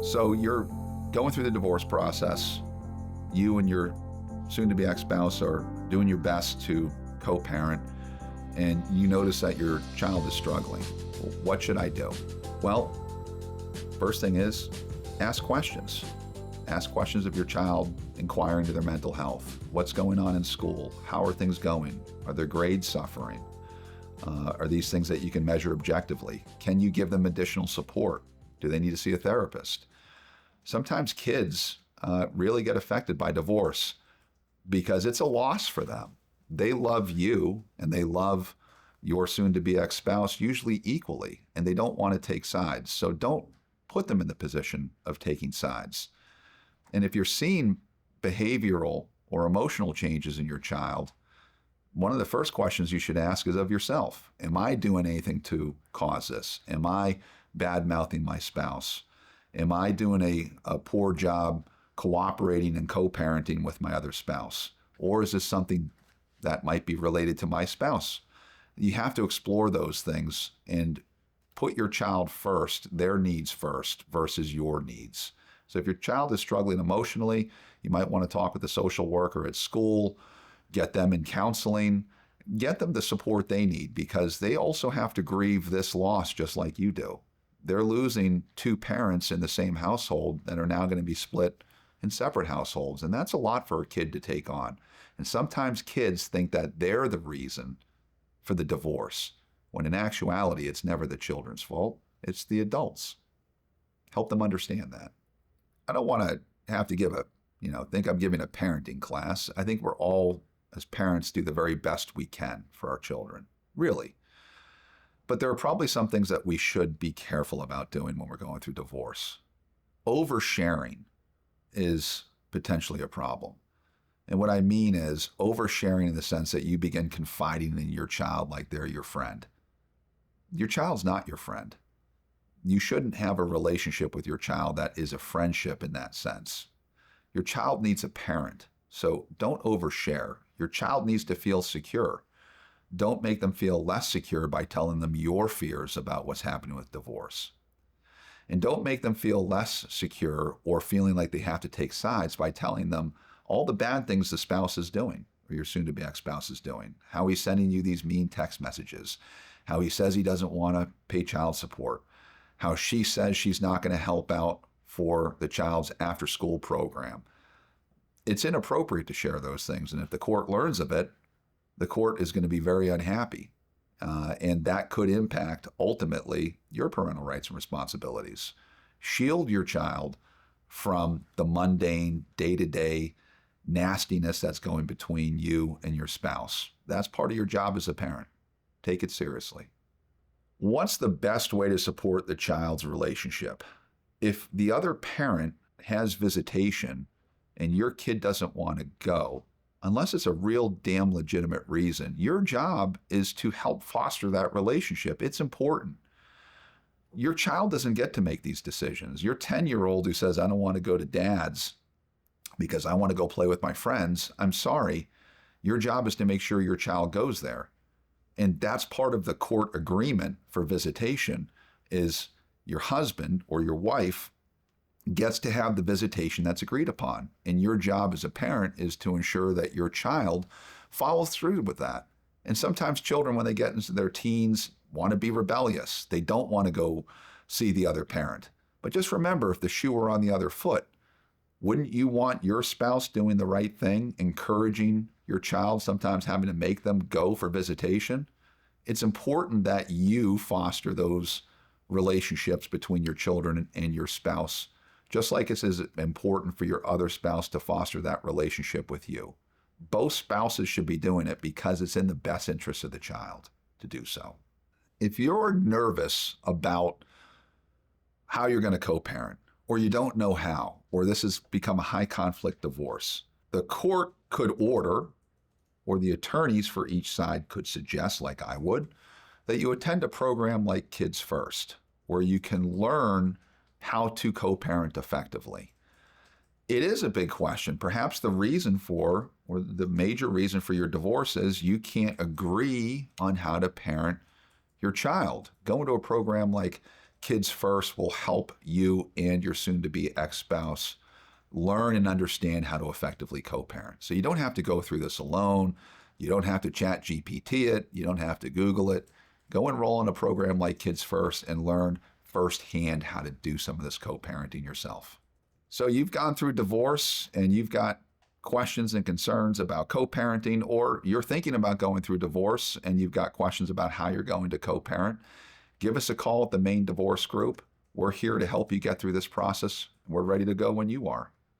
So you're going through the divorce process. You and your soon-to-be ex-spouse are doing your best to co-parent, and you notice that your child is struggling. What should I do? Well, first thing is ask questions. Ask questions of your child, inquire into their mental health. What's going on in school? How are things going? Are their grades suffering? Are these things that you can measure objectively? Can you give them additional support? Do they need to see a therapist? Sometimes kids really get affected by divorce because it's a loss for them. They love you and they love your soon-to-be ex-spouse usually equally, and they don't want to take sides. So don't put them in the position of taking sides. And if you're seeing behavioral or emotional changes in your child, one of the first questions you should ask is of yourself. Am I doing anything to cause this? Am I bad-mouthing my spouse? Am I doing a poor job cooperating and co-parenting with my other spouse? Or is this something that might be related to my spouse? You have to explore those things and put your child first, their needs first, versus your needs. So if your child is struggling emotionally, you might want to talk with a social worker at school, get them in counseling, get them the support they need, because they also have to grieve this loss just like you do. They're losing two parents in the same household that are now going to be split in separate households. And that's a lot for a kid to take on. And sometimes kids think that they're the reason for the divorce, when in actuality, it's never the children's fault. It's the adults. Help them understand that. I don't want to have to give think I'm giving a parenting class. I think we're all, as parents, do the very best we can for our children, really. But there are probably some things that we should be careful about doing when we're going through divorce. Oversharing is potentially a problem. And what I mean is oversharing in the sense that you begin confiding in your child like they're your friend. Your child's not your friend. You shouldn't have a relationship with your child that is a friendship in that sense. Your child needs a parent, so don't overshare. Your child needs to feel secure. Don't make them feel less secure by telling them your fears about what's happening with divorce. And don't make them feel less secure or feeling like they have to take sides by telling them all the bad things the spouse is doing, or your soon-to-be ex-spouse is doing, how he's sending you these mean text messages, how he says he doesn't want to pay child support, how she says she's not going to help out for the child's after-school program. It's inappropriate to share those things, and if the court learns of it, the court is going to be very unhappy, and that could impact, ultimately, your parental rights and responsibilities. Shield your child from the mundane, day-to-day nastiness that's going between you and your spouse. That's part of your job as a parent. Take it seriously. What's the best way to support the child's relationship? If the other parent has visitation and your kid doesn't want to go, unless it's a real damn legitimate reason, your job is to help foster that relationship. It's important. Your child doesn't get to make these decisions. Your 10-year-old who says, I don't want to go to dad's because I want to go play with my friends, I'm sorry. Your job is to make sure your child goes there. And that's part of the court agreement for visitation, is your husband or your wife gets to have the visitation that's agreed upon. And your job as a parent is to ensure that your child follows through with that. And sometimes children, when they get into their teens, want to be rebellious. They don't want to go see the other parent. But just remember, if the shoe were on the other foot, wouldn't you want your spouse doing the right thing, encouraging your child, sometimes having to make them go for visitation? It's important that you foster those relationships between your children and your spouse, just like it's as important for your other spouse to foster that relationship with you. Both spouses should be doing it because it's in the best interest of the child to do so. If you're nervous about how you're going to co-parent, or you don't know how, or this has become a high conflict divorce, the court could order, or the attorneys for each side could suggest, like I would, that you attend a program like Kids First, where you can learn how to co-parent effectively. It is a big question. Perhaps the reason for, or the major reason for your divorce is you can't agree on how to parent your child. Go into a program like Kids First will help you and your soon-to-be ex-spouse learn and understand how to effectively co-parent. So you don't have to go through this alone. You don't have to chat GPT it. You don't have to Google it. Go enroll in a program like Kids First and learn firsthand how to do some of this co-parenting yourself. So you've gone through divorce and you've got questions and concerns about co-parenting, or you're thinking about going through divorce and you've got questions about how you're going to co-parent. Give us a call at the Maine Divorce Group. We're here to help you get through this process. We're ready to go when you are.